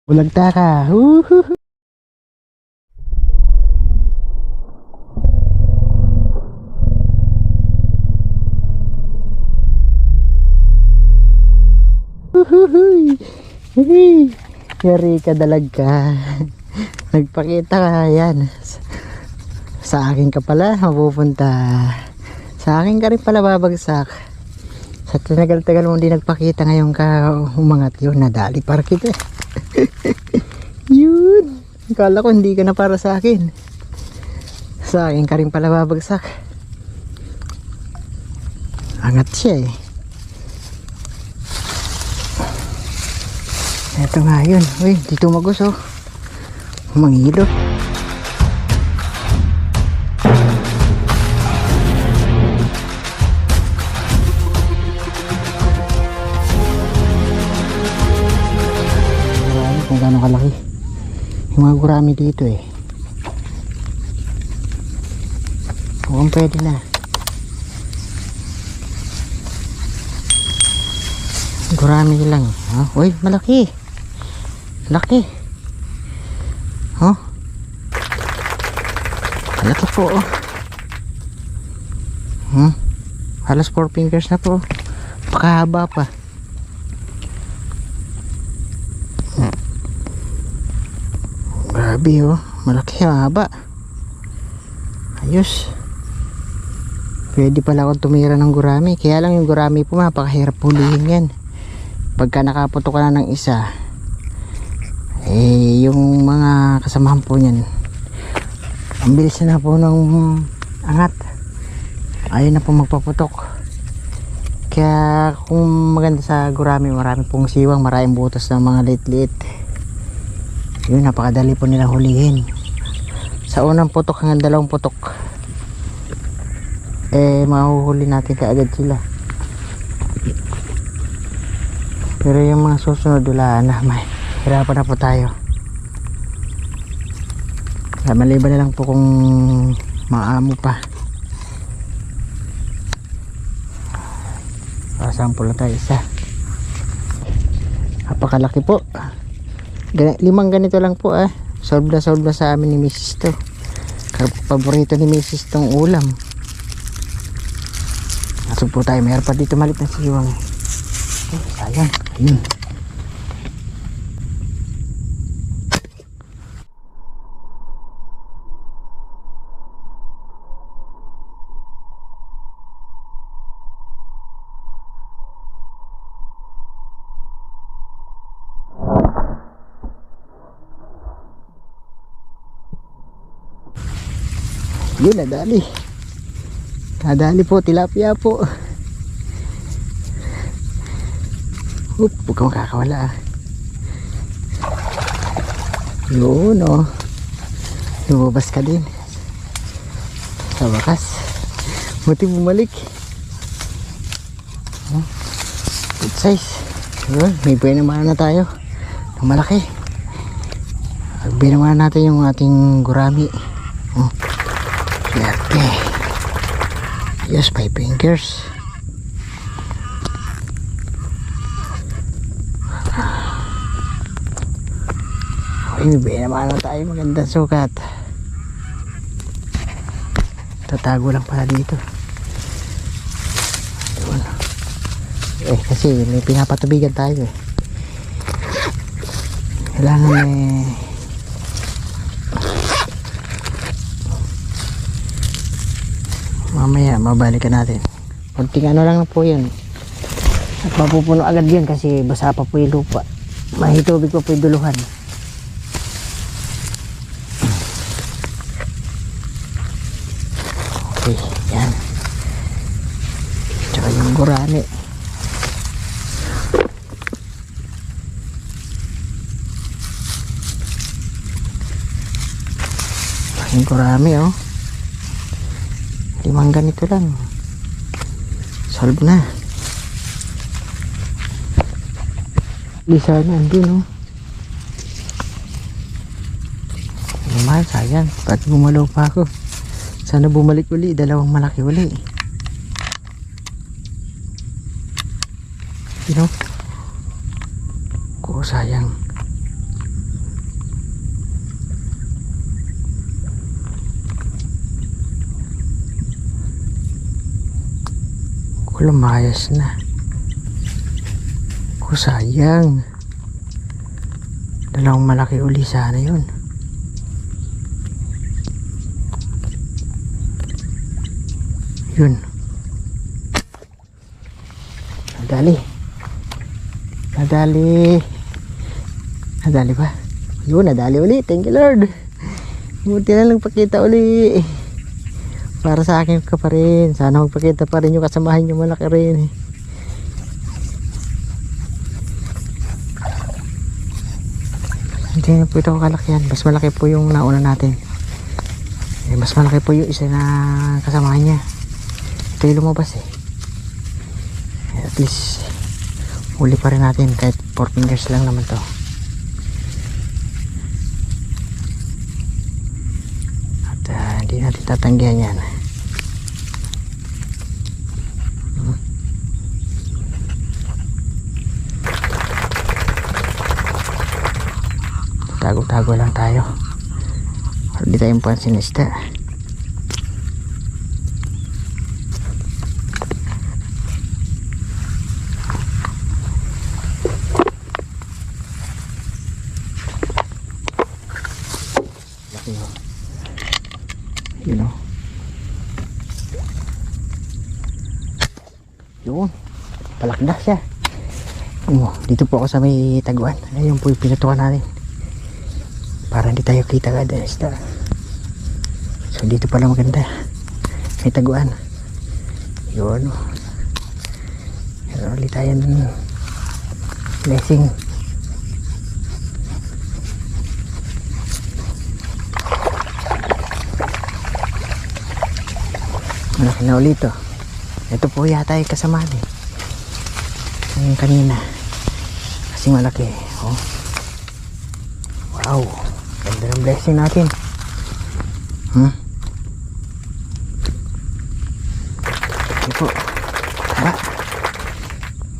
Bulagta ka. Woohoo! Woohoo! Yari ka, dalag ka. Nagpakita ka yan. Sa akin ka pala mapupunta. Sa akin ka rin pala babagsak. Sa tinagal-tagal mo hindi nagpakita, ngayon ka umangat. Yun, nadali para kita. Yun. Akala ko hindi ka na para sa akin. Sa akin ka rin pala babagsak. Angat siya eh. Eto nga yun. Uy, dito magos oh. Mangilo. Kung gaano kalaki yung mga gurami dito eh. Mukhang pwede na. Gurami lang. Uy, malaki. Laki. Oh. Malaki po oh. Halos 4 fingers na po. Pakahaba pa. Grabe oh. Malaki, mahaba. Ayos. Pwede pala akong tumira ng gurami. Kaya lang yung gurami po mapakahirap hulihin yan. Pagka nakaputok ka na ng isa, eh yung mga kasamahan po niyan, ang bilis na po ng angat, ayaw na po magpaputok. Kaya kung maganda sa gurami, marami pong siwang, maraming butas ng mga liit-liit. Yun, napakadali po nila hulihin. Sa unang putok hanggang 2 putok, eh mahuhuli natin kaagad sila. Pero yung mga susunod, wala na, may hirapan na po tayo. Maliban na lang po kung maamo pa. Sample na tayo isa. Napakalaki po. 5 ganito lang po ah. Solve na sa amin ni Mrs. to. Paborito ni Mrs. tong ulam. Nasog po tayo. Mayroon pa dito malit na siwang. Sayang. Ayun. Yun, nadali. Nadali po, tilapia po. Huwag kang makakawala ah. Yun oh. Lumabas ka din. Sa wakas, buti bumalik. Good size. Yun, may binamahan na tayo ng malaki. Binamahan natin yung ating gurami. Okay. Yes, 5 fingers. May naman na tayo magandang sukat. Tatago lang pala dito. Ayun. Kasi may pinapatubigan tayo eh. Kailangan mamaya mabalikan natin. Kunting ano lang na po yun. At mapupuno agad yan kasi basa pa po yung lupa. Mahitubig pa po yung duluhan. Okay, yan. Tsaka yung gurami. Yung gurami oh. 5 ganito lang. Solve na. Di sana andun oh. Naman, sayang. Pati bumalaw pa ako. Sana bumalik uli. 2 malaki uli. You know? Sayang. lumayas na. Kung sayang. Dalawang malaki uli sana yun. Yun. Nadali. Nadali. Nadali ba? Yun, nadali uli. Thank you Lord. Buti na lang pakita uli. Para sa akin ka pa rin. Sana magpakita pa rin yung kasamahan nyo malaki rin. Hindi na po ito kalakihan. Mas malaki po yung nauna natin. Mas malaki po yung isa na kasamahan niya. Ito yung lumabas eh. At least huli pa rin natin kahit 4 fingers lang naman to. At hindi natin tatanggihan yan. Tago-tago lang tayo. Hindi tayong pansinista. You know. Yun. Palakda siya. Dito po ako sa may taguan. Ayun po yung pinatukan natin. Para hindi tayo kita agad ng isda. So dito pala maganda. May taguan. Yun. Meron ulit tayo ng blessing. Malaki na ulit to. Ito po yata yung kasamahan eh. Yung kanina. Kasi malaki. Oh. Wow. Ganda ng blessing natin. Ito po. Tara.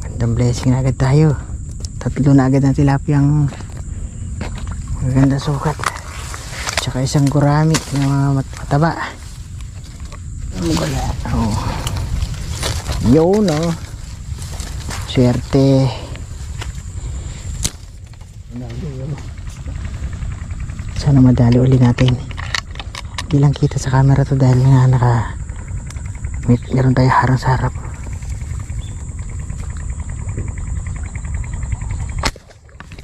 Gandang blessing na agad tayo. 3 na agad ng tilapiyang maganda sukat. Tsaka isang gurami na mataba. Oh. Yun oh. Swerte. Sana madali uli natin. Hindi lang kita sa camera to dahil nga meron tayo harang sa harap.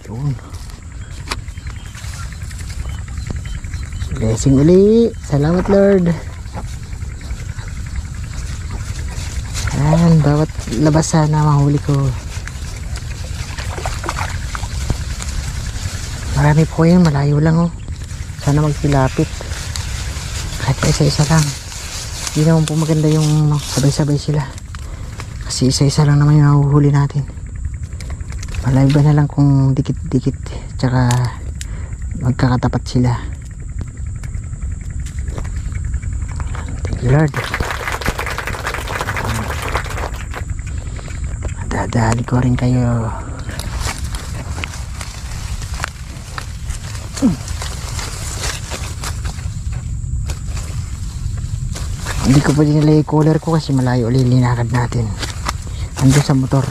Yun. Blessing uli. Salamat Lord. Ayan, bawat labas sana mahuli ko. Marami po yun, malayo lang oh. Sana magpilapit. Kahit pa isa-isa lang. Hindi naman po maganda yung sabay-sabay sila. Kasi isa-isa lang naman yung nahuhuli natin. Malayo ba na lang kung dikit-dikit. Tsaka magkakatapat sila. Thank you Lord. Dadali ko rin kayo. Hindi ko pa dinala yung cooler ko kasi malayo ulit linakad natin. Andun sa motor.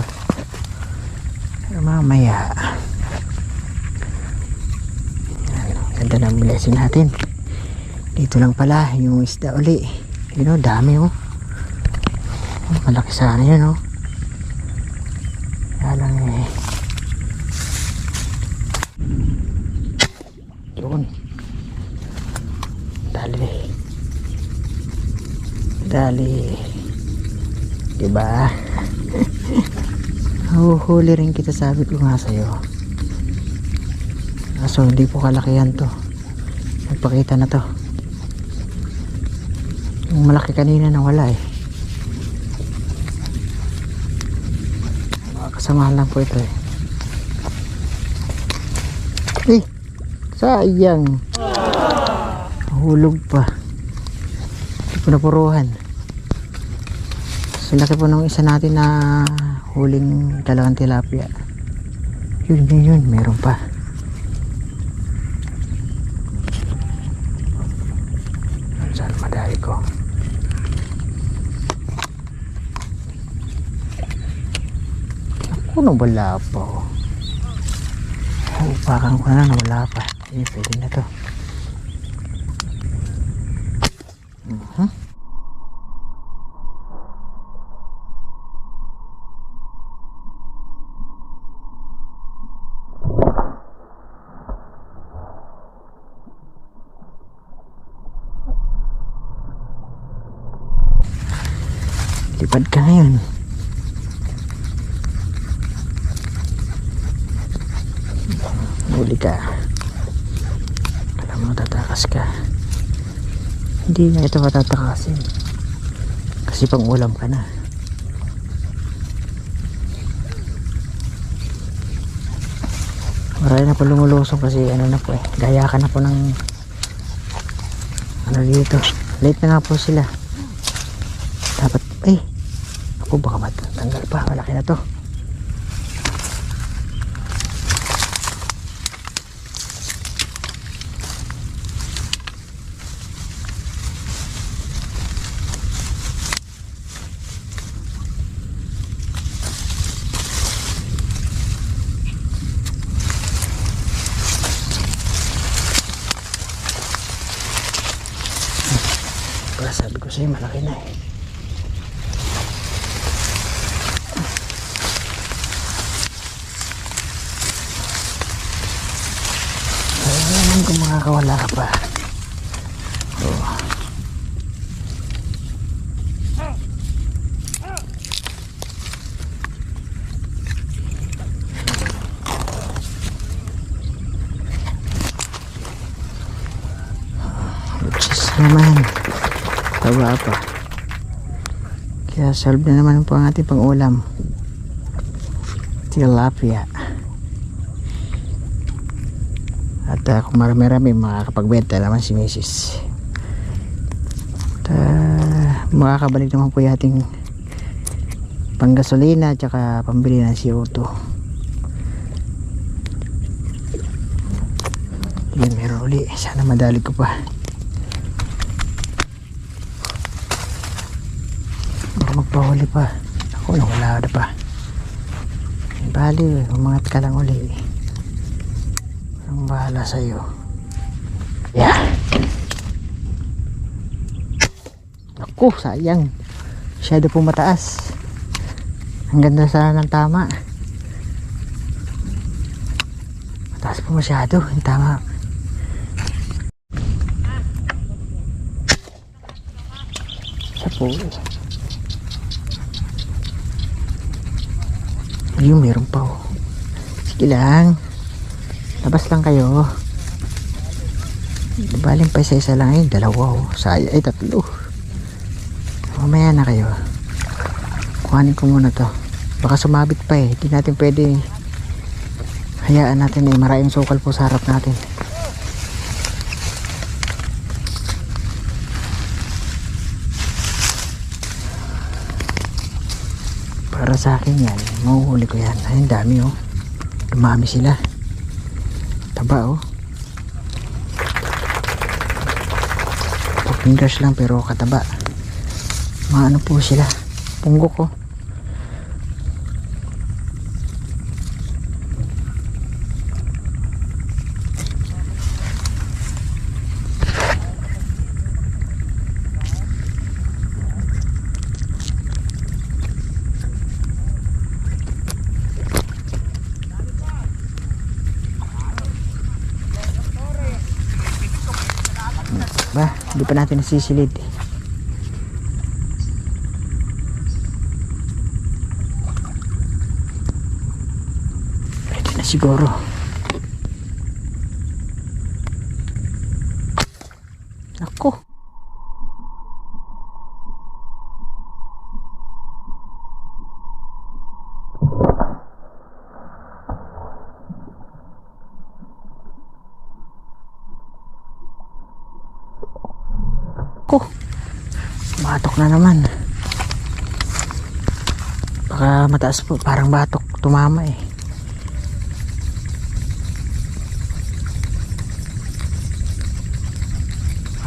Pero mamaya. Ganda ng blessing natin. Dito lang pala yung isda uli. You know, dami oh. Malaki sana yun oh. Kaya lang eh. Yun. Dali. Diba? Huhuli rin kita, sabi ko nga sa'yo. Kaso hindi po kalakihan to. Magpakita na to. Yung malaki kanina nawala eh. Mga kasamahan lang po ito eh. Eh, sayang. Hulog pa. Hindi po napuruhan. So laki po nung isa natin na huling dalawang tilapia. Yun, meron pa. Saan madali ko? Naku, wala pa. Upakan ko na, wala pa. Eh, pwede na to. Lipad ka ngayon. Huli ka. Alam mo, tatakas ka. Hindi na ito matatakasin. Kasi pang ulam ka na. Marami na po lumulusong kasi ano na po eh. Gaya ka na po ng ano dito. Late na nga po sila. Dapat, ay. Ako baka matanggal pa. Malaki na to. Sabi ko sa'yo, malaki na eh. Ayaw naman kung makakawala ka pa. Oh. Luksis naman. Taba pa. Kaya solve na naman po ang ating pang-ulam. Tilapia. At kung marami-rami makakapagbenta naman si Mrs. At makakabalik naman po yung ating panggasolina at saka pambili ng CO2. Yan, meron uli. Sana madali ko pa. Magpahuli pa. Ako na wala na pa. Bali, umangat ka lang uli. Ang bahala sa'yo. Yeah. Ako, sayang. Masyado po mataas. Ang ganda sana ng tama. Mataas po masyado. Yung tama. Sa po. Ayun, meron pa oh. Sige lang. Labas lang kayo. Baling pa isa-isa lang eh. Dalawa oh. Ay, tatlo. Mamaya na kayo. Kuhanin ko muna to. Baka sumabit pa eh. Hindi natin pwede hayaan natin eh. Maraming sukal po sa harap natin. Para sa akin yan, mahuhuli ko yan. Ay, ang dami oh. Dumami sila. Taba oh. 4 fingers lang pero kataba. Maano po sila. Punggok oh. Ba, hindi pa natin nasisilid eh. Pwede na siguro. Ako. Batok na naman. Baka mataas po, parang batok tumama eh.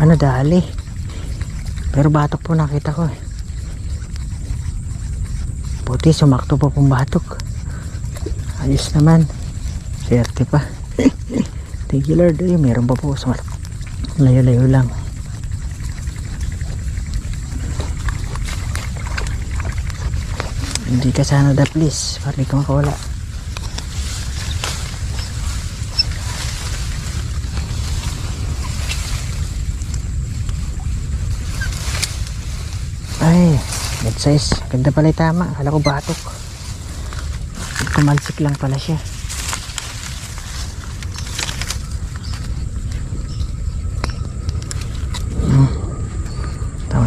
Ano dali? Pero batok po nakita ko eh. Buti sumakto po pong batok. Ayos naman. Swerte pa. Thank you Lord. Ay, meron pa po sa layo-layo lang. Hindi ka sana da please. Para di ka makawala. Ay, good size. Ganda pala yung tama. Akala ko batok. Kumalsik lang pala siya.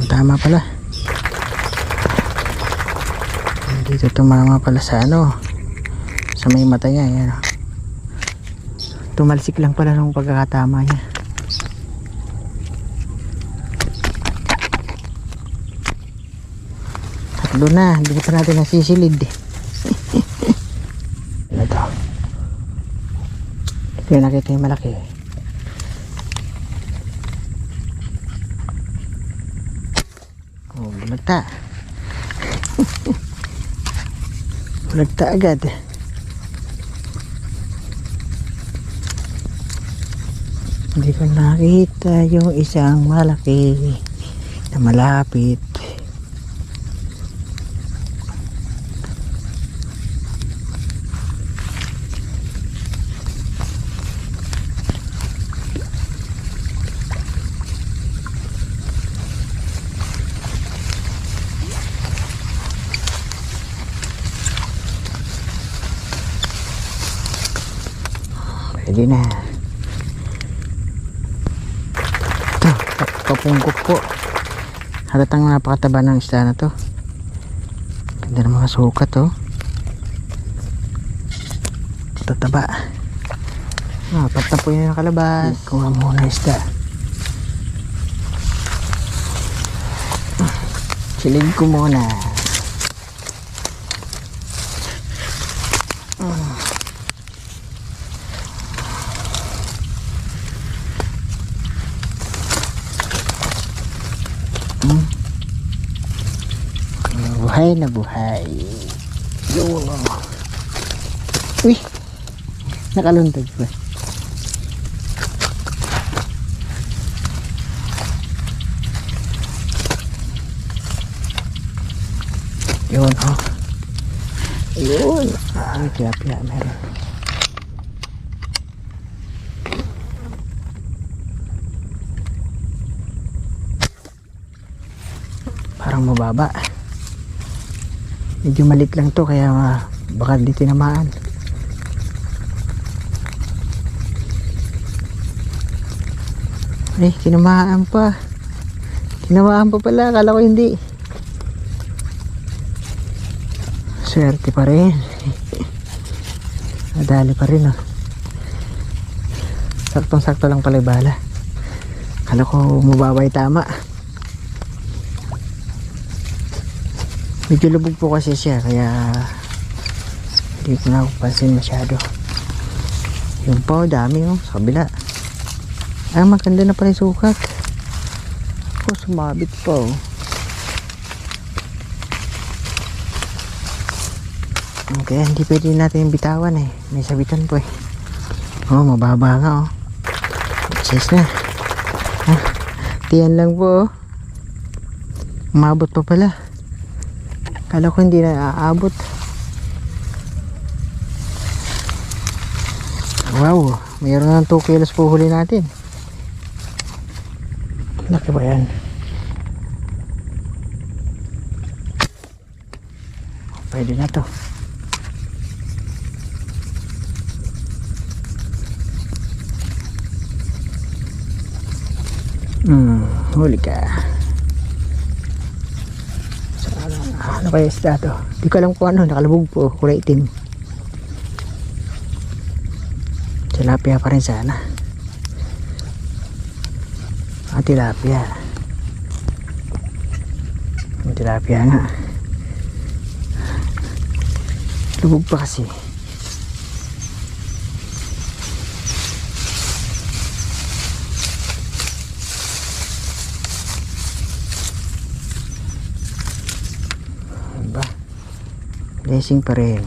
Tama pala. Dito tumama pala sa ano, sa may mata niya. Yan. Tumalsik lang pala nung pagkakatama niya. Tatlo na, hindi pa natin nasisilid eh. Ito. Ito yung nakita yung malaki. Oh, bulagta. Bulagta agad. Hindi ko nakita yung isang malaki na malapit. Pwede na. Ito, papunggok po. Halatang napakataba ng isda na to. Ganda ng mga sukat oh. Tataba. Apat na po yun yung kalabas. Kuha muna isda. Silig ko muna. Buhay na buhay. Yun. Uy, nakaluntad pa. Yun oh. Yun. Ay, tilapia meron. Parang mababa. Medyo malit lang to kaya baka di tinamaan. Ay, tinamaan pa. Tinamaan pa pala. Akala ko hindi. Swerte pa rin. Nadali pa rin oh. Saktong sakto lang pala yung bala. Akala ko mababay tama. Medyo lubog po kasi siya kaya hindi ko na pansin masyado. Yung pa, dami oh, sa kabila. Ay, maganda na pala yung sukat. Ako, sumabit pa oh. Okay, hindi pwede natin yung bitawan eh. May sabitan po eh. Oh, mababa nga oh. Cheers na. Tiyan lang po oh. Umabot pa pala. Kala ko hindi na aabot. Wow, mayroon ng 2 kilos po huli natin. Laki ba yan? Pwede na to. Huli ka. Ano kaya isda to? Di ko alam kung ano, nakalubog po, kulay itim. Tilapia pa rin sana. Tilapia. Tilapia nga. Lubog pa kasi. Blessing pa rin.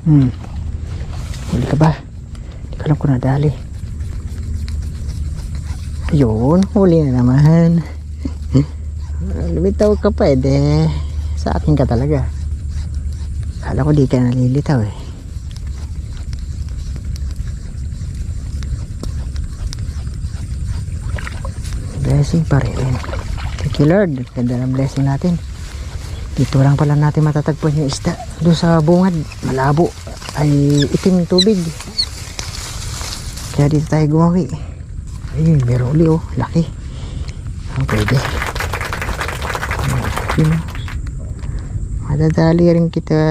Huli ka ba? Hindi ko alam kung nadali. Ayun, huli na naman. Lumitaw ka pa sa akin ka talaga. Kala ko di ka nalilitaw Blessing pa rin. Thank you Lord. Ganda ng blessing natin. Dito lang pala natin matatagpuan yung isda. Doon sa bungad, malabo. Ay itim tubig. Kaya dito tayo gumawi. Ayun, meron uli laki. Ang pwede. Yun. Madadali rin kita.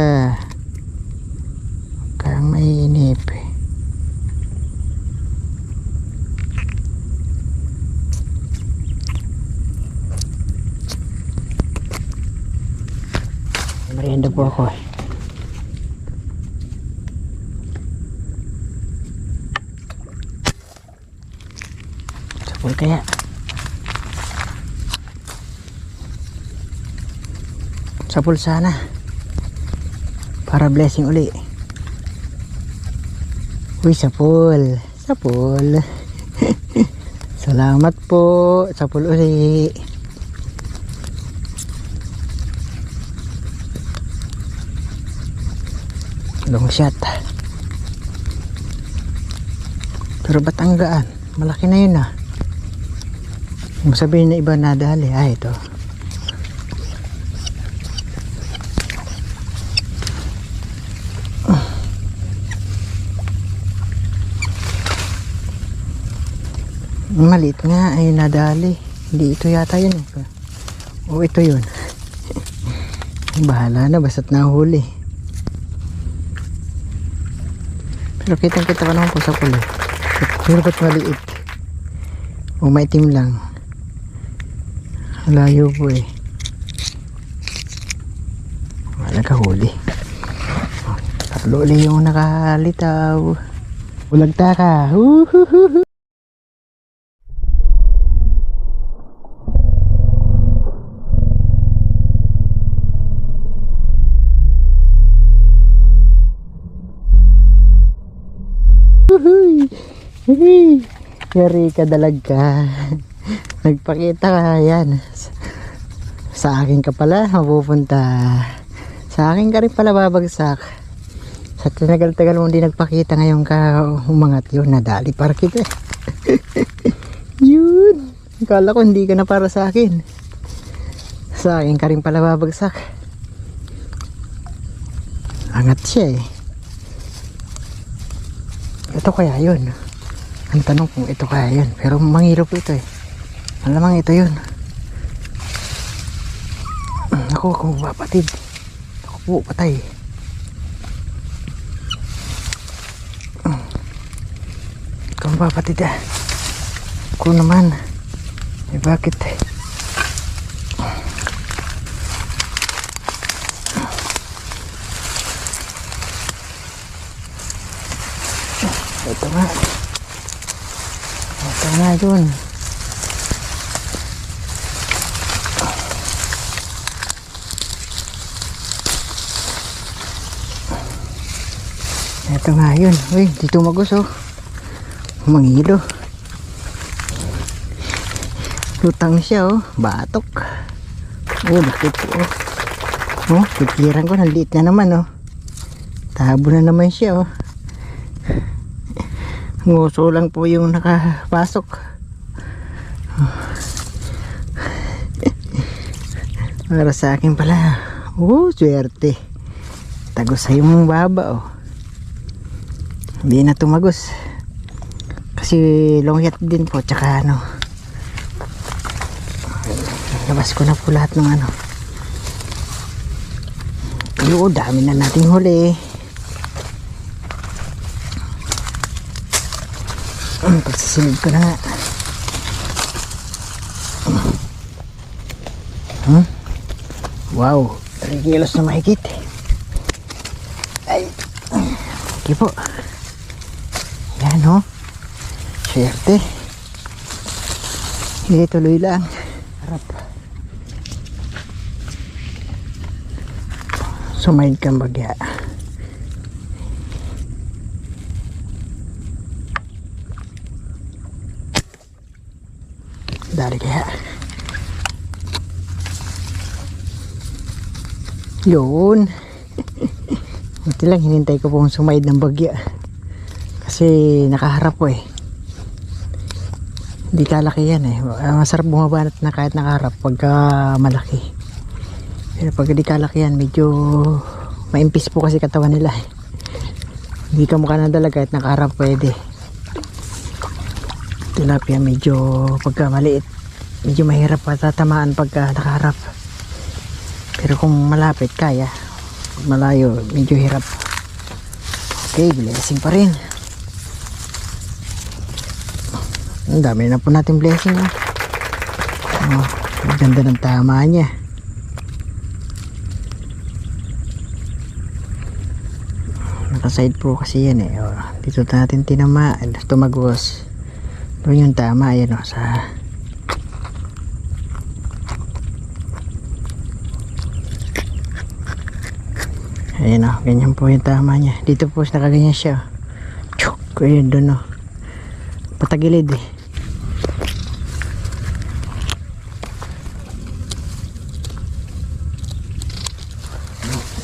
Kayang mainip Merienda po ako Sapul kaya sapul sana para blessing uli. Uy, sapul salamat po, sapul uli. Long shot. Pero ba't ang gaan? Malaki na yun Masabihin na iba nadali. Ito. Maliit nga ay nadali. Hindi ito yata yun O ito yun. Bahala na basta't nahuli. Pero kitang kita ka naman po sa pula. Pero ba't maliit? O maitim lang. Layo po Wala ka huli. Tatlo ulit yung nakalitaw. Ulagta ka. Huhuhuhu. Yari ka, dalag ka. Nagpakita ka yan. Sa akin ka pala mapupunta. Sa akin ka rin pala babagsak. Sa tinagal-tagal mo hindi nagpakita, ngayon ka umangat. Yun, nadali para kita. Yun, akala ko hindi ka na para sa akin. Sa akin ka rin pala babagsak. Angat siya Ito kaya yun. Ang tanong kung ito kaya yun. Pero mangilop ito Malamang ito yun. Ako kung mapatid. Ako po patay. Kung mapatid Ako naman. Bakit ito nga dun. Ito nga yun. Uy, dito magos mangilo. Lutang siya batok. Bakit po pikiran ko naliit na naman tabo na naman siya nguso lang po yung nakapasok. Para sa akin pala. Swerte. Tagos sa yung baba Hindi na tumagos. Kasi longyat din po. Tsaka labas ko na po lahat ng dami na nating huli. Pagsisilid ko na nga. Wow, 3 kilos na mahigit. Ay, okay po. Yan swerte. Tuloy lang. Harap. Sumaid kang bagya. Dali kaya. Yun. Buti lang hinintay ko pong sumaid ng bagya. Kasi nakaharap po eh. Hindi kalaki yan eh. Masarap bumabanat na kahit nakaharap pagka malaki. Pero pag hindi kalaki yan, medyo maimpis po kasi katawan nila eh. Hindi ka mukha ng dalaga kahit nakaharap pwede. Tilapia medyo pagka maliit, medyo mahirap patatamaan pagka nakaharap. Pero kung malapit kaya, malayo medyo hirap. Okay, blessing pa rin. Ang dami na po natin blessing. Oh, ang ganda ng tama niya. Nakaside po kasi yan eh. Oh, dito natin tinamaan, tumagos. Doon yung tama, yan o, sa ayan o, ganyan po yung tama niya. Dito po nakaganyan siya. Chuk, ayun doon o, patagilid eh.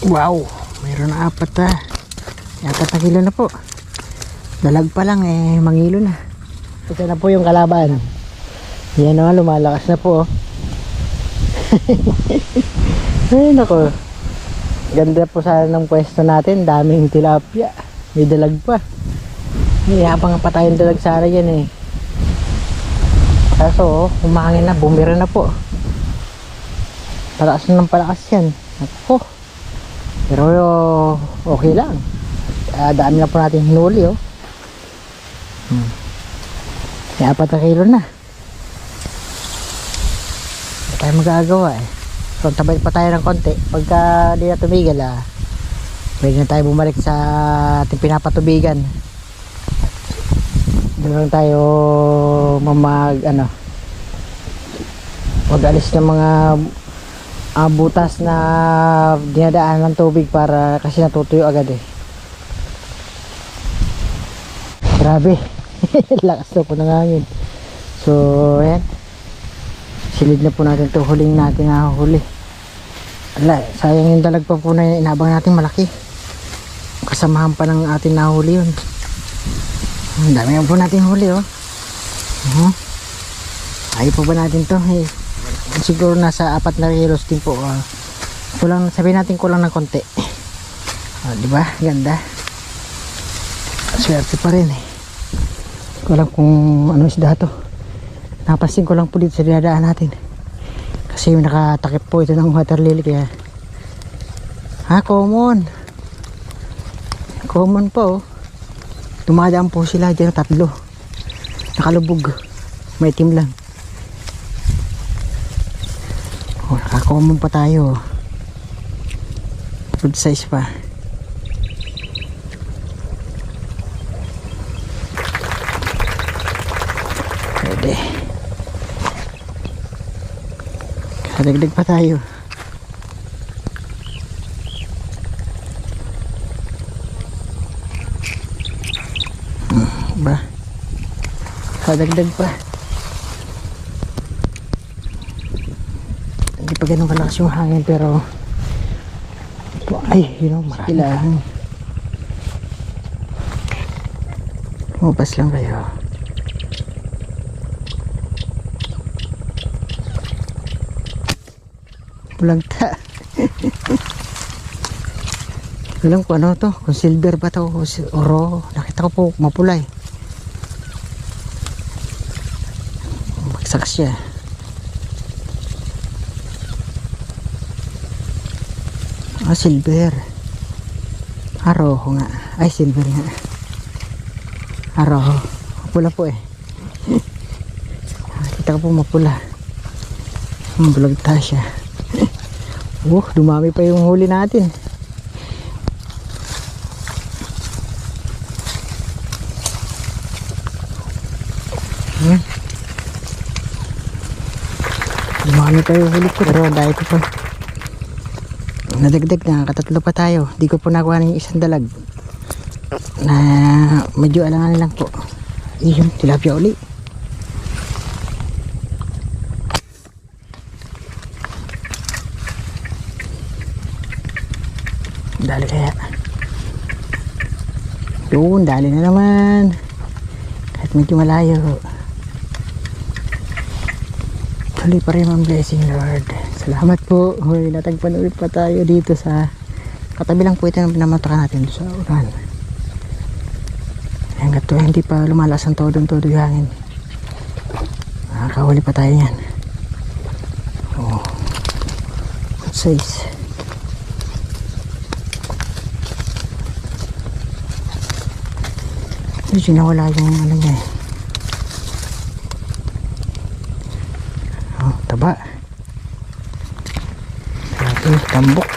Wow, mayroon na apat ha. Apat na kilo na po. Dalag pa lang eh, mangilo na. Ito na po yung kalaban. Yan o, lumalakas na po. Ay nako, ganda po sana ng pwesto natin. Daming tilapia, may dalag pa. Habang pa tayong dalag sana yan eh. Kaso umangin na, bumira na po. Palakas na ng palakas yan. Ako, pero okay lang. Dami na po natin hinuli oh. May 4 na kilo na. Hindi tayo magagawa eh. So tabay pa tayo ng konti. Pagka di na tumigil pwede na tayo bumalik sa ating pinapatubigan. Doon lang tayo mag-alis ng mga butas na dinadaan ng tubig para kasi natutuyo agad eh. Grabe. Lakas na po ng hangin. So ayan, silid na po natin ito. Huling natin huli. Ala, sayang yung dalag pa po na inabang natin malaki. Kasamahan pa ng ating nahuli yun. Ang dami po natin huli oh. Ayaw pa ba natin to eh. Siguro nasa 4 na kilos din po. Kulang, sabihin natin kulang ng konti. Diba? Ganda. Swerte pa rin eh. Kulang kung ano isda to. Napansin ko lang po dito sa dinadaan natin. Kasi yung nakatakip po ito ng water lily kaya. Common. Common po. Dumadaan po sila dyan 3. Nakalubog. May team lang. Naka-common pa tayo. Good size pa. Pwede. Kadagdag pa tayo. Ba? Kadagdag pa. Hindi pa ganun kalakas yung hangin pero ay, marami lang. Mupas lang kayo. Bulagta. Alam ko ano to, kung silver ba to o oro. Nakita ko po mapulay. Bagsak siya. Silver. Aroho nga. Ay, silver nga. Aroho. Mapula po eh. Nakita ko po mapula. Bulagta siya. Dumami pa yung huli natin. Dumami pa yung huli ko. Pero dahil ko pa nadagdag na, katatlo pa tayo. Di ko po nakuha ng isang dalag na medyo alangan lang po. Yun, tilapia uli. Dali kaya. Yun, dali na naman. Kahit medyo malayo. Tuloy pa rin ang blessing, Lord. Salamat po. Hoy, natagpan ulit pa tayo dito sa katabi lang po ito ng pinamatakan natin sa ulan. Hanggat to hindi pa lumalas ang todo yung hangin. Nakakahuli pa tayo yan. Oh. 6. Medyo nawala yung ano niya eh. Oh, taba. Grabe, tambok.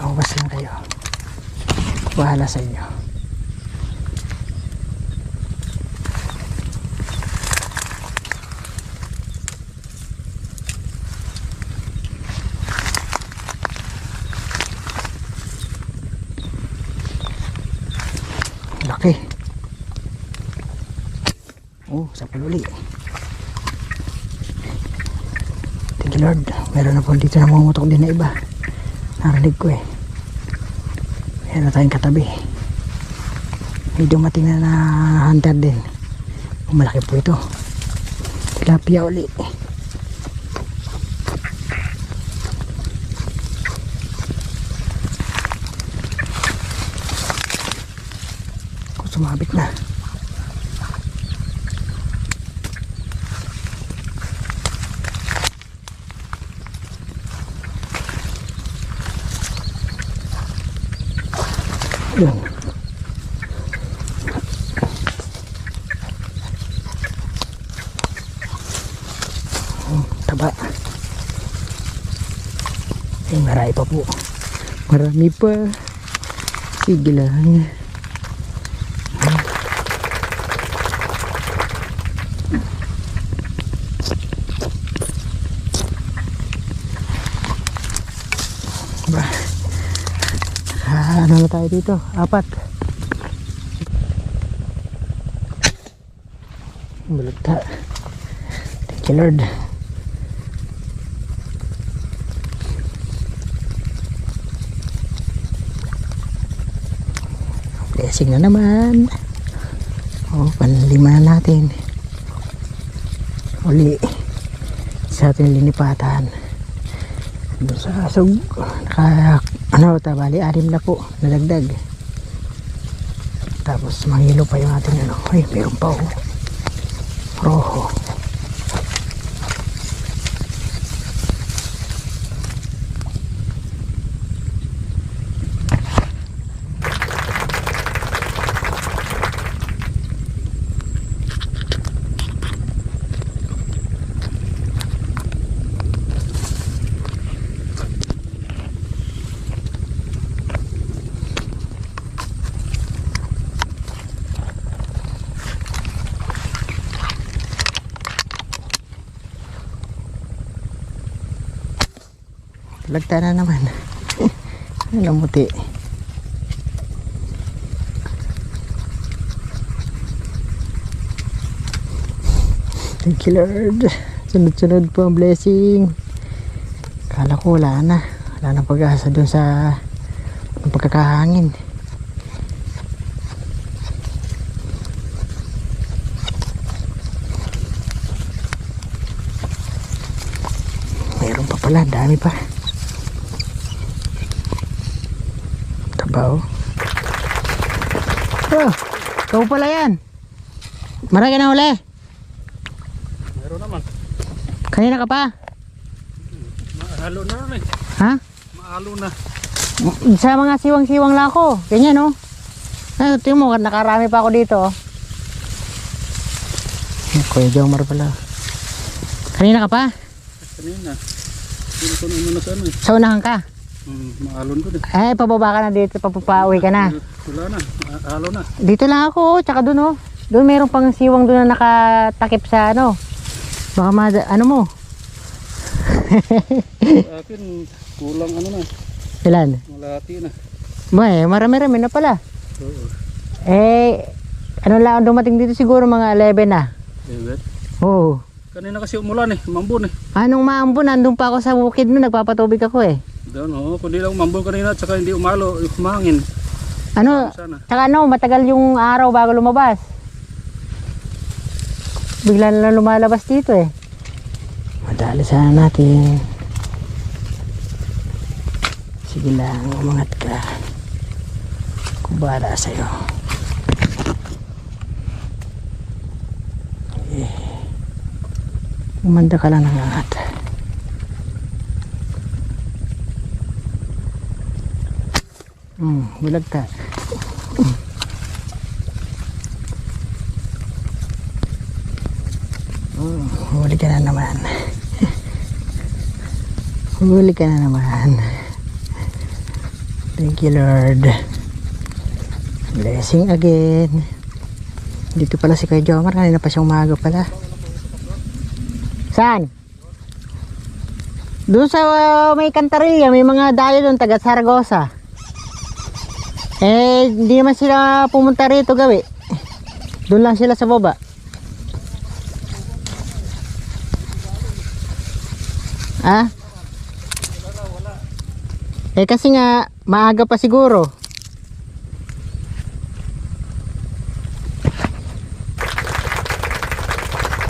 Lumabas lang kayo. Bahala sa inyo. Laki. Oh, sa paluli. Thank you, Lord. Meron na po dito na mumutok din na iba. Narinig ko eh. Meron na tayong katabi. May dumating na hunter din. Malaki po ito. Tilapia uli. Kung sumabit na. Yan. Taba. Marami pa po. Marami pa. Sige lang. Ano na tayo dito? 4. Bulagta. Thank you, Lord. Blessing na naman. Panlima na natin. Uli sa ating linipatan. Doon sa asog. Bali 6 na po nalagdag. Tapos mangilo pa yung ating ay meron pa roho. Lagta na naman. Lamuti. Thank you, Lord. Sunod-sunod po ang blessing. Kala ko wala na. Wala na pag-asa dun sa pagkakahangin. Mayroon pa pala. Dami pa. Tabaw. Oh, ikaw pala yan. Marami na uli. Meron naman. Kanina ka pa? Mahalo na rin eh. Ha? Mahalo na. Sa mga siwang-siwang lang ako. Ganyan, no? Ay, tingnan mo, nakarami pa ako dito. Kuya Jomar pala. Kanina ka pa? Kanina. Hindi ko naman na sa ano eh. Sa unahan ka? Maalon ko din. Eh, pababa ka na dito, papauwi ka na. Wala na. Maalo na. Dito lang ako, tsaka doon oh. Doon mayroon pang siwang doon na nakatakip sa ano. Baka ano mo. Akin, kulang ano na. Ilan? Malati na. Ba marami-rami na pala. Oo. Eh, ano lang dumating dito siguro mga 11 na. Evet. Oo. Kanina kasi umulan eh, mambon eh. Anong maambon? Nandun pa ako sa bukid nun, nagpapatubig ako eh. Doon oh, kundi lang mambon kanina at saka hindi umalo, humangin. Ano? Sana. Tsaka ano, matagal yung araw bago lumabas. Bigla na lang lumalabas dito eh. Madali sana natin. Sige lang, umangat ka. Kubala sa'yo. Eh. Umanda ka lang ng angat. Bulag ka. Huli ka na naman. Huli ka na naman. Thank you Lord. Blessing again. Dito pala si Kuya Jomar. Kanina pa siya umaga pala. Saan? Doon sa may Cantarilla. May mga dayo doon taga Saragossa. Eh hindi naman sila pumunta rito gawi. Doon lang sila sa baba. Ah? Eh kasi nga maaga pa siguro.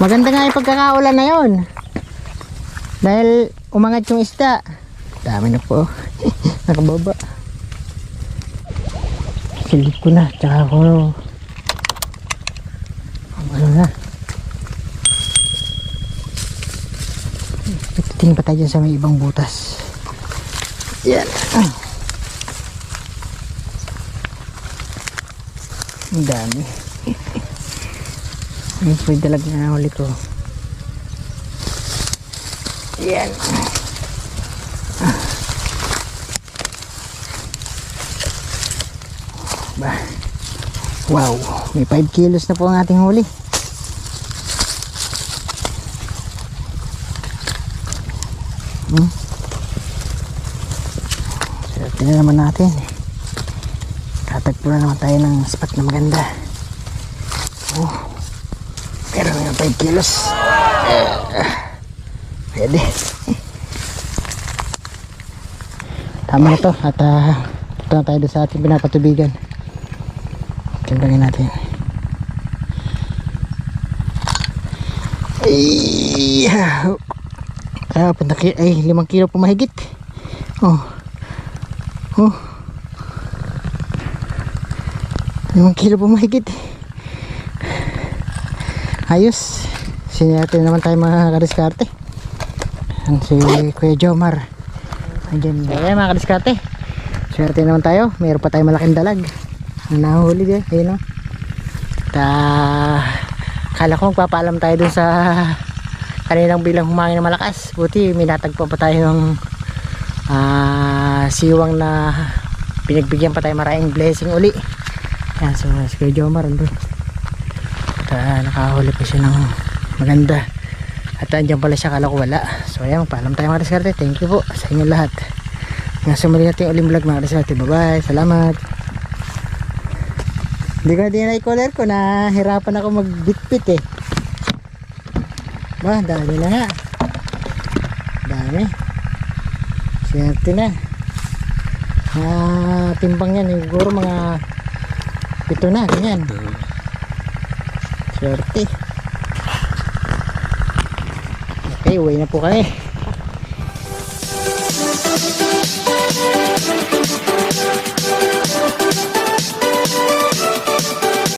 Maganda nga yung pagkakaulan na yon. Dahil umangat yung isda. Dami na po. Nakababa. Silip ko na. Tsaka ako ano na. Tingin pa tayo dyan sa may ibang butas. Yan. Ang dami. Yung po yung dalag na huli ko. Yan. Ba. Wow. May 5 kilos na po ang ating huli. So, tingnan naman natin. Tatagpo na naman tayo ng spot na maganda. Oh. Pero yung 5 kilos. Pwede. Tama na to. At punta na tayo doon sa ating pinapatubigan. Timbangin natin. Ay, punta ay 5 kilo po mahigit. Oh. 5 kilo po mahigit. Ayos. Sinyatin naman tayo mga kadiskarte. Yan si Kuya Jomar. Andiyan. Ayan mga kadiskarte. Swerte naman tayo. Mayroon pa tayong malaking dalag. Ang nahuli din. Ayun o. Kala ko magpapaalam tayo dun sa kaninang bilang humangin na malakas. Buti may natagpo pa tayo ng siwang na pinagbigyan pa tayo maraming blessing uli. Yan, so si Kuya Jomar andun. At nakahuli pa siya ng maganda. At andyan pala siya, kala ko wala. So ayan, paalam tayo mga diskarte. Thank you po sa inyo lahat. Nga sumuli natin uling vlog mga diskarte. Bye bye, salamat. Hindi ko na din na-color ko, nahirapan ako magbitbit eh. Ba, dami na nga. Dami. Swerte na. Timbang yan, siguro mga 7 na, ganyan. Swerte. Okay, uwi na po kami.